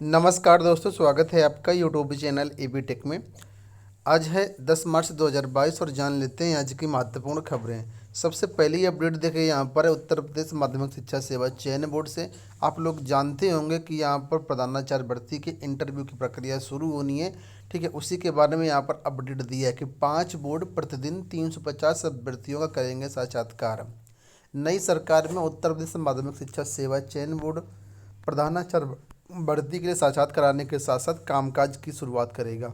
नमस्कार दोस्तों, स्वागत है आपका यूट्यूब चैनल एबी टेक में। आज है 10 मार्च 2022 और जान लेते हैं आज की महत्वपूर्ण खबरें। सबसे पहली अपडेट देखें, यहाँ पर है उत्तर प्रदेश माध्यमिक शिक्षा सेवा चयन बोर्ड से। आप लोग जानते होंगे कि यहाँ पर प्रधानाचार्य भर्ती के इंटरव्यू की प्रक्रिया शुरू होनी है। ठीक है, उसी के बारे में यहाँ पर अपडेट दिया है कि 5 बोर्ड प्रतिदिन 350 अभ्यर्थियों का करेंगे साक्षात्कार। नई सरकार में उत्तर प्रदेश माध्यमिक शिक्षा सेवा चयन बोर्ड प्रधानाचार्य भर्ती के लिए साक्षात्कार कराने के साथ साथ कामकाज की शुरुआत करेगा।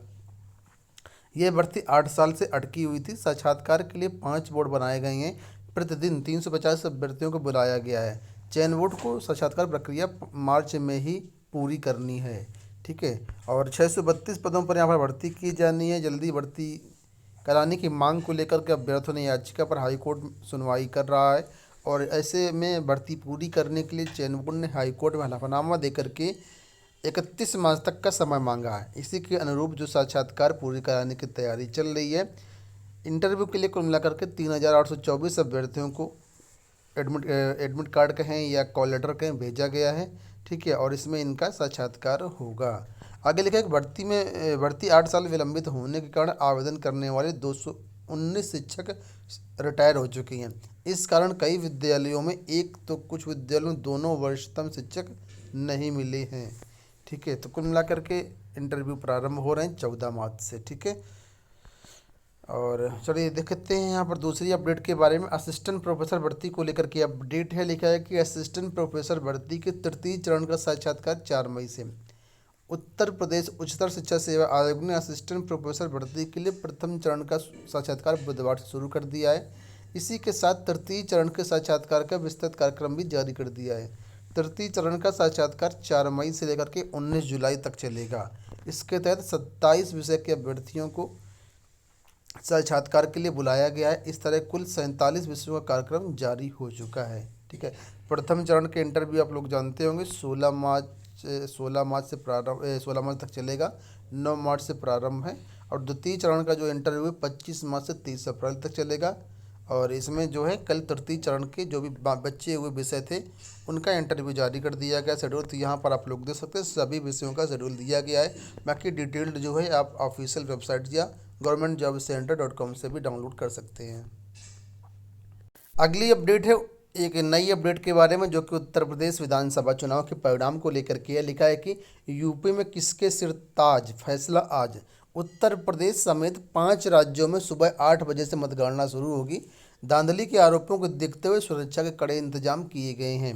यह भर्ती 8 साल से अटकी हुई थी। साक्षात्कार के लिए 5 बोर्ड बनाए गए हैं। प्रतिदिन 350 अभ्यर्थियों को बुलाया गया है। चयन बोर्ड को साक्षात्कार प्रक्रिया मार्च में ही पूरी करनी है। ठीक है, और 632 पदों पर यहाँ पर भर्ती की जानी है। जल्दी भर्ती कराने की मांग को लेकर के अभ्यर्थियों ने याचिका पर हाईकोर्ट सुनवाई कर रहा है और ऐसे में भर्ती पूरी करने के लिए चयन बोर्ड ने हाईकोर्ट में हलफनामा देकर के 31 मार्च तक का समय मांगा है। इसी के अनुरूप जो साक्षात्कार पूरी कराने की तैयारी चल रही है। इंटरव्यू के लिए कुल मिलाकर के 3824 अभ्यर्थियों को एडमिट कार्ड कहें या कॉल लेटर कहें भेजा गया है। ठीक है, और इसमें इनका साक्षात्कार होगा। आगे लिखा है कि भर्ती 8 साल विलंबित होने के कारण आवेदन करने वाले 219 शिक्षक रिटायर हो चुके हैं। इस कारण कई विद्यालयों में, एक तो कुछ विद्यालयों में दोनों वरिष्ठतम शिक्षक नहीं मिले हैं। ठीक है, तो कुल मिलाकर के इंटरव्यू प्रारंभ हो रहे हैं 14 मार्च से। ठीक है, और चलिए देखते हैं यहाँ पर दूसरी अपडेट के बारे में। असिस्टेंट प्रोफेसर भर्ती को लेकर के अपडेट है। लिखा है कि असिस्टेंट प्रोफेसर भर्ती के तृतीय चरण का साक्षात्कार 4 मई से। उत्तर प्रदेश उच्चतर शिक्षा सेवा आयोग ने असिस्टेंट प्रोफेसर भर्ती के लिए प्रथम चरण का साक्षात्कार बुधवार से शुरू कर दिया है। इसी के साथ तृतीय चरण के साक्षात्कार का विस्तृत कार्यक्रम भी जारी कर दिया है। तृतीय चरण का साक्षात्कार 4 मई से लेकर के 19 जुलाई तक चलेगा। इसके तहत 27 विषय के अभ्यर्थियों को साक्षात्कार के लिए बुलाया गया है। इस तरह कुल 47 विषयों का कार्यक्रम जारी हो चुका है। ठीक है, प्रथम चरण के इंटरव्यू आप लोग जानते होंगे 16 मार्च से प्रारंभ 16 मार्च तक चलेगा। 9 मार्च से प्रारंभ है। और द्वितीय चरण का जो इंटरव्यू है 25 मार्च से 30 अप्रैल तक चलेगा। और इसमें जो है कल तृतीय चरण के जो भी बचे हुए विषय थे उनका इंटरव्यू जारी कर दिया गया शेड्यूल। तो यहाँ पर आप लोग देख सकते हैं सभी विषयों का शेड्यूल दिया गया है। बाकी डिटेल्ड जो है आप ऑफिशियल वेबसाइट या governmentjobcenter.com से भी डाउनलोड कर सकते हैं। अगली अपडेट है एक नई अपडेट के बारे में, जो कि उत्तर प्रदेश विधानसभा चुनाव के परिणाम को लेकर के है। लिखा है कि यूपी में किसके सिर ताज, फैसला आज। उत्तर प्रदेश समेत 5 राज्यों में सुबह 8 बजे से मतगणना शुरू होगी। धांधली के आरोपों को देखते हुए सुरक्षा के कड़े इंतजाम किए गए हैं।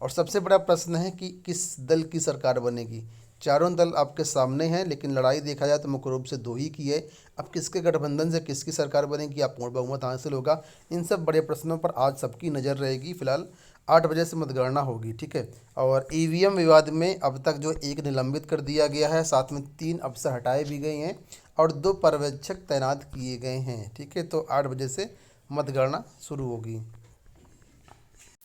और सबसे बड़ा प्रश्न है कि किस दल की सरकार बनेगी। चारों दल आपके सामने हैं, लेकिन लड़ाई देखा जाए तो मुख्य रूप से 2 ही की है। अब किसके गठबंधन से किसकी सरकार बनेगी, आप पूर्ण बहुमत हासिल होगा, इन सब बड़े प्रश्नों पर आज सबकी नज़र रहेगी। फिलहाल 8 बजे से मतगणना होगी। ठीक है, और ईवीएम विवाद में अब तक जो एक निलंबित कर दिया गया है, साथ में 3 अफसर हटाए भी गए हैं और 2 पर्यवेक्षक तैनात किए गए हैं। ठीक है, तो 8 बजे से मतगणना शुरू होगी।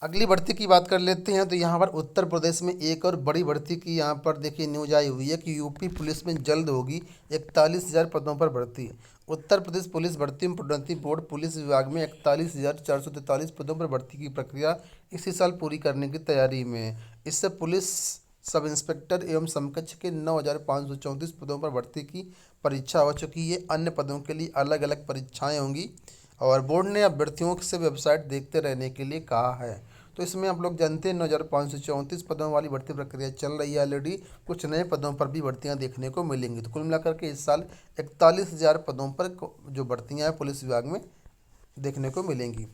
अगली भर्ती की बात कर लेते हैं। तो यहाँ पर उत्तर प्रदेश में एक और बड़ी भर्ती की यहाँ पर देखिए न्यूज आई हुई है कि यूपी पुलिस में जल्द होगी 41,000 पदों पर भर्ती। उत्तर प्रदेश पुलिस भर्ती एवं प्रोन्नति बोर्ड पुलिस विभाग में 41,443 पदों पर भर्ती की प्रक्रिया इसी साल पूरी करने की तैयारी में है। इससे पुलिस सब इंस्पेक्टर एवं समकक्ष के 9,534 पदों पर भर्ती की परीक्षा हो चुकी है। अन्य पदों के लिए अलग अलग परीक्षाएँ होंगी और बोर्ड ने अभ्यर्थियों से वेबसाइट देखते रहने के लिए कहा है। तो इसमें आप लोग जानते हैं 9,534 पदों वाली भर्ती प्रक्रिया चल रही है ऑलरेडी। कुछ नए पदों पर भी भर्तियां देखने को मिलेंगी। तो कुल मिलाकर के इस साल 41,000 पदों पर जो भर्तियां हैं पुलिस विभाग में देखने को मिलेंगी।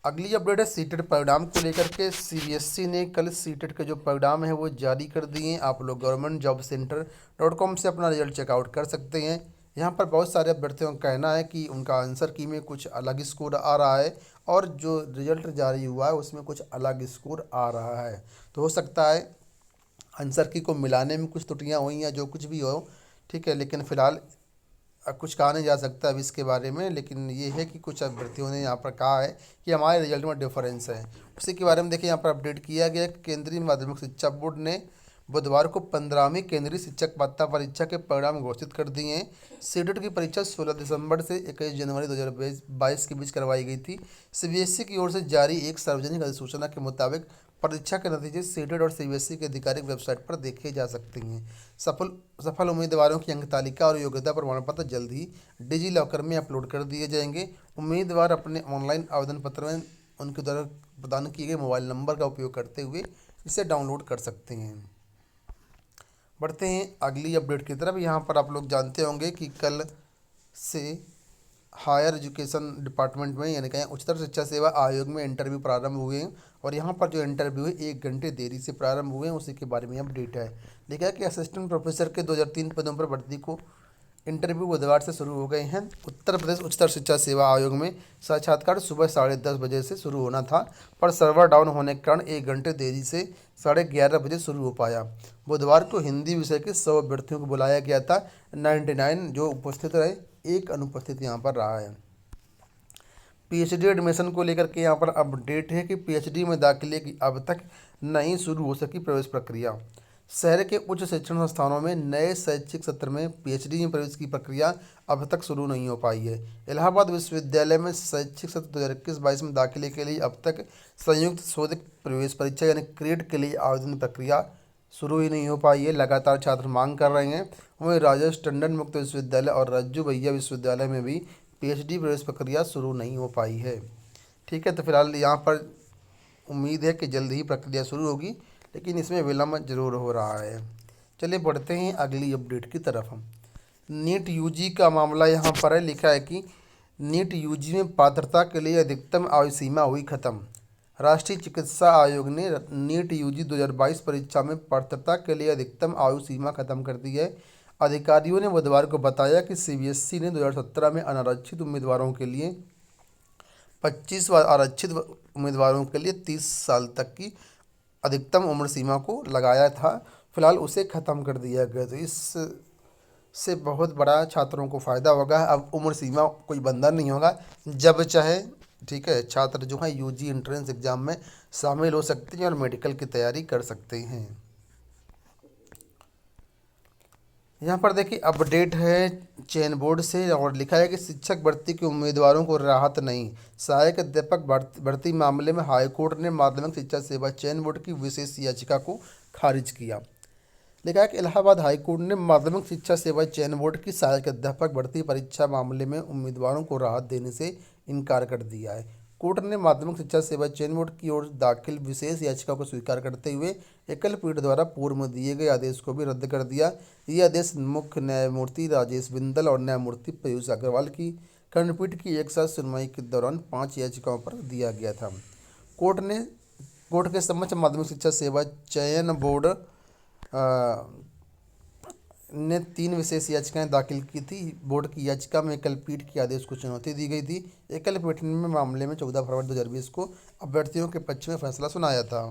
अगली अपडेट है सीटेट परिणाम को लेकर के। सीबीएसई ने कल सीटेट के जो परिणाम है वो जारी कर दिए हैं। आप लोग governmentjobcenter.com से अपना रिजल्ट चेकआउट कर सकते हैं। यहाँ पर बहुत सारे अभ्यर्थियों का कहना है कि उनका आंसर की में कुछ अलग स्कोर आ रहा है और जो रिजल्ट जारी हुआ है उसमें कुछ अलग स्कोर आ रहा है। तो हो सकता है आंसर की को मिलाने में कुछ त्रुटियाँ हुई या जो कुछ भी हो। ठीक है, लेकिन फ़िलहाल कुछ कहा नहीं जा सकता अभी इसके बारे में। लेकिन ये है कि कुछ अभ्यर्थियों ने यहाँ पर कहा है कि हमारे रिजल्ट में डिफरेंस है। उसी के बारे में देखिए यहाँ पर अपडेट किया गया। केंद्रीय माध्यमिक शिक्षा बोर्ड ने बुधवार को 15वीं केंद्रीय शिक्षक पात्रता परीक्षा के परिणाम घोषित कर दिए हैं। सीटेट की परीक्षा 16 दिसंबर से 21 जनवरी 2022 के बीच करवाई गई थी। सीबीएसई की ओर से जारी एक सार्वजनिक अधिसूचना के मुताबिक परीक्षा के नतीजे सीटेट और सीबीएसई की आधिकारिक वेबसाइट पर देखे जा सकते हैं। सफल उम्मीदवारों की अंक तालिका और योग्यता प्रमाण पत्र जल्द ही डिजी लॉकर में अपलोड कर दिए जाएंगे। उम्मीदवार अपने ऑनलाइन आवेदन पत्र में उनके द्वारा प्रदान किए गए मोबाइल नंबर का उपयोग करते हुए इसे डाउनलोड कर सकते हैं। बढ़ते हैं अगली अपडेट की तरफ। यहाँ पर आप लोग जानते होंगे कि कल से हायर एजुकेशन डिपार्टमेंट में यानी कि उच्चतर शिक्षा सेवा आयोग में इंटरव्यू प्रारंभ हुए हैं और यहाँ पर जो इंटरव्यू है 1 घंटे देरी से प्रारंभ हुए हैं, उसी के बारे में अपडेट है। लिखा है कि असिस्टेंट प्रोफेसर के 2003 पदों पर भर्ती को इंटरव्यू बुधवार से शुरू हो गए हैं। उत्तर प्रदेश उच्चतर शिक्षा सेवा आयोग में साक्षात्कार सुबह 10:30 बजे से शुरू होना था, पर सर्वर डाउन होने के कारण 1 घंटे देरी से 11:30 बजे शुरू हो पाया। बुधवार को हिंदी विषय के 100 अभ्यर्थियों को बुलाया गया था। 99 जो उपस्थित रहे, एक अनुपस्थित यहाँ पर रहा है। पीएचडी एडमिशन को लेकर के यहाँ पर अपडेट है कि पीएचडी में दाखिले की अब तक नहीं शुरू हो सकी प्रवेश प्रक्रिया। शहर के उच्च शिक्षण संस्थानों में नए शैक्षिक सत्र में पीएचडी में प्रवेश की प्रक्रिया अब तक शुरू नहीं हो पाई है। इलाहाबाद विश्वविद्यालय में शैक्षिक सत्र 2021-22 में दाखिले के लिए अब तक संयुक्त शोध प्रवेश परीक्षा यानी क्रेट के लिए आवेदन प्रक्रिया शुरू ही नहीं हो पाई है। लगातार छात्र मांग कर रहे हैं। वहीं राजेश टंडन मुक्त विश्वविद्यालय और रज्जू भैया विश्वविद्यालय में भी पीएचडी प्रवेश प्रक्रिया शुरू नहीं हो पाई है। ठीक है, तो फिलहाल यहाँ पर उम्मीद है कि जल्द ही प्रक्रिया शुरू होगी, लेकिन इसमें विलम्ब जरूर हो रहा है। चलिए बढ़ते हैं अगली अपडेट की तरफ। हम नीट यूजी का मामला यहाँ पर है। लिखा है कि नीट यूजी में पात्रता के लिए अधिकतम आयु सीमा हुई खत्म। राष्ट्रीय चिकित्सा आयोग ने नीट यूजी 2022 परीक्षा में पात्रता के लिए अधिकतम आयु सीमा खत्म कर दी है। अधिकारियों ने बुधवार को बताया कि सीबीएसई ने 2017 में अनारक्षित उम्मीदवारों के लिए 25 व आरक्षित उम्मीदवारों के लिए 30 साल तक की अधिकतम उम्र सीमा को लगाया था। फिलहाल उसे ख़त्म कर दिया गया, तो इससे बहुत बड़ा छात्रों को फ़ायदा होगा। अब उम्र सीमा कोई बंधन नहीं होगा, जब चाहे ठीक है छात्र जो है यूजी एंट्रेंस एग्ज़ाम में शामिल हो सकते हैं और मेडिकल की तैयारी कर सकते हैं। यहाँ पर देखिए अपडेट है चयन बोर्ड से और लिखा है कि शिक्षक भर्ती के उम्मीदवारों को राहत नहीं। सहायक अध्यापक भर्ती मामले में हाईकोर्ट ने माध्यमिक शिक्षा सेवा चयन बोर्ड की विशेष याचिका को खारिज किया। लिखा है कि इलाहाबाद हाईकोर्ट ने माध्यमिक शिक्षा सेवा चयन बोर्ड की सहायक अध्यापक भर्ती परीक्षा मामले में उम्मीदवारों को राहत देने से इनकार कर दिया है। कोर्ट ने माध्यमिक शिक्षा सेवा चयन बोर्ड की ओर दाखिल विशेष याचिका को स्वीकार करते हुए एकल पीठ द्वारा पूर्व में दिए गए आदेश को भी रद्द कर दिया। यह आदेश मुख्य न्यायमूर्ति राजेश बिंदल और न्यायमूर्ति पीयूष अग्रवाल की खंडपीठ की एक साथ सुनवाई के दौरान 5 याचिकाओं पर दिया गया था। कोर्ट के समक्ष माध्यमिक शिक्षा सेवा चयन बोर्ड ने 3 विशेष याचिकाएं दाखिल की थी। बोर्ड की याचिका में एकल पीठ के आदेश को चुनौती दी गई थी। एकल पीठ ने मामले में 14 फरवरी 2020 को अभ्यर्थियों के पक्ष में फैसला सुनाया था।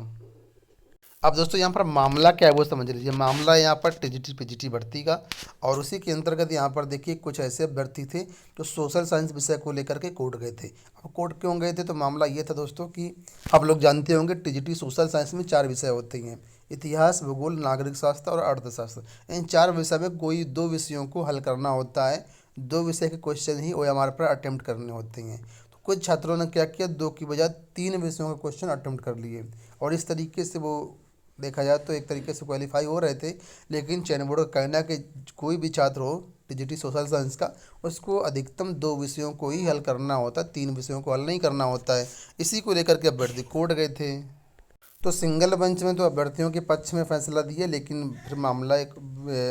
अब दोस्तों यहाँ पर मामला क्या है वो समझ लीजिए। मामला यहाँ पर टीजीटी पीजीटी भर्ती का, और उसी के अंतर्गत यहाँ पर देखिए कुछ ऐसे अभ्यर्थी थे जो सोशल साइंस विषय को लेकर के कोर्ट गए थे। अब कोर्ट क्यों गए थे, तो मामला ये था दोस्तों कि आप लोग जानते होंगे टीजीटी सोशल साइंस में 4 विषय होते हैं, इतिहास, भूगोल, नागरिक शास्त्र और अर्थशास्त्र। इन 4 विषय में कोई 2 विषयों को हल करना होता है। 2 विषय के क्वेश्चन ही ओएमआर पर अटेम्प्ट करने होते हैं। तो कुछ छात्रों ने क्या किया, 2 की बजाय 3 विषयों के क्वेश्चन अटेम्प्ट कर लिए और इस तरीके से वो देखा जाए तो एक तरीके से क्वालिफाई हो रहे थे। लेकिन चयन बोर्ड का कहना है कि कोई भी छात्र हो टीजीटी सोशल साइंस का, उसको अधिकतम 2 विषयों को ही हल करना होता है, 3 विषयों को हल नहीं करना होता है। इसी को लेकर के अभ्यर्थी कोर्ट गए थे। तो सिंगल बेंच में तो अभ्यर्थियों के पक्ष में फैसला दिया, लेकिन फिर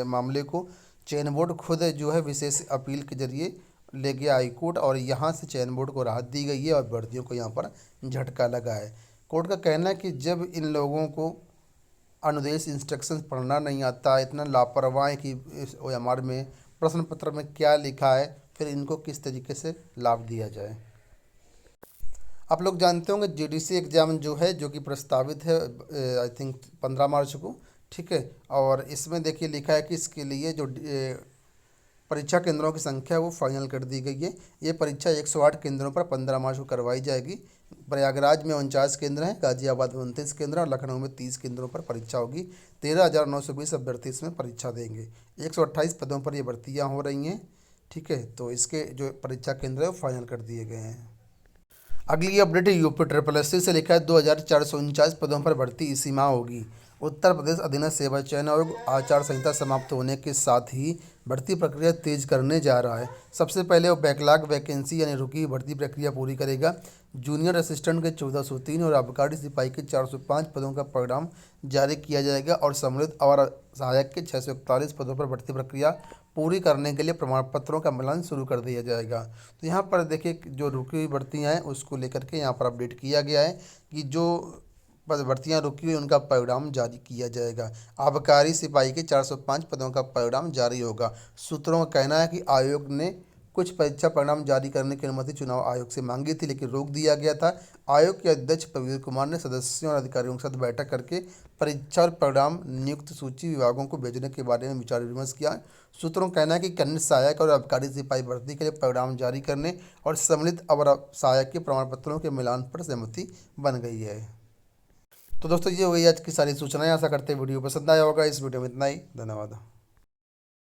मामले को चयन बोर्ड खुद जो है विशेष अपील के जरिए ले गया हाईकोर्ट, और यहाँ से चयन बोर्ड को राहत दी गई है और अभ्यर्थियों को यहाँ पर झटका लगा है। कोर्ट का कहना है कि जब इन लोगों को अनुदेश इंस्ट्रक्शंस पढ़ना नहीं आता, इतना लापरवाह है कि इस ओएमआर में प्रश्न पत्र में क्या लिखा है, फिर इनको किस तरीके से लाभ दिया जाए। आप लोग जानते होंगे जीडीसी एग्ज़ाम जो है, जो कि प्रस्तावित है आई थिंक 15 मार्च को, ठीक है। और इसमें देखिए लिखा है कि इसके लिए जो परीक्षा केंद्रों की संख्या वो फाइनल कर दी गई है। ये परीक्षा 108 केंद्रों पर 15 मार्च को करवाई जाएगी। प्रयागराज में 49 केंद्र हैं, गाजियाबाद में 29 केंद्र और लखनऊ में 30 केंद्रों पर परीक्षा होगी। 13,920 अभ्यर्थी इसमें परीक्षा देंगे। 128 पदों पर ये भर्तियाँ हो रही हैं, ठीक है। तो इसके जो परीक्षा केंद्र है वो फाइनल कर दिए गए हैं। अगली अपडेट यूपी ट्रिपल एससी से लिखा है 2449 पदों पर भर्ती इसी माह होगी। उत्तर प्रदेश अधीनस्थ सेवा चयन आयोग आचार संहिता समाप्त होने के साथ ही भर्ती प्रक्रिया तेज करने जा रहा है। सबसे पहले वो बैकलॉग वैकेंसी यानी रुकी हुई भर्ती प्रक्रिया पूरी करेगा। जूनियर असिस्टेंट के 1403 और आबकारी सिपाही के 405 पदों का परिणाम जारी किया जाएगा और सम्मिलित और सहायक के 641 पदों पर भर्ती प्रक्रिया पूरी करने के लिए प्रमाण पत्रों का मिलान शुरू कर दिया जाएगा। तो यहाँ पर देखिए जो रुकी हुई भर्तियाँ हैं उसको लेकर के यहाँ पर अपडेट किया गया है कि जो भर्तियाँ रुकी हुई उनका परिणाम जारी किया जाएगा। आबकारी सिपाही के 405 पदों का परिणाम जारी होगा। सूत्रों का कहना है कि आयोग ने कुछ परीक्षा परिणाम जारी करने की अनुमति चुनाव आयोग से मांगी थी, लेकिन रोक दिया गया था। आयोग के अध्यक्ष प्रवीर कुमार ने सदस्यों और अधिकारियों के साथ बैठक करके परीक्षा और परिणाम नियुक्त सूची विभागों को भेजने के बारे में विचार विमर्श किया। सूत्रों का कहना है कि कनिष्ठ सहायक और आबकारी सिपाही भर्ती के लिए परिणाम जारी करने और सम्मिलित अवर सहायक के प्रमाण पत्रों के मिलान पर सहमति बन गई है। तो दोस्तों ये हुई आज की सारी सूचनाएं। आशा करते हैं वीडियो पसंद आया होगा। इस वीडियो में इतना ही। धन्यवाद।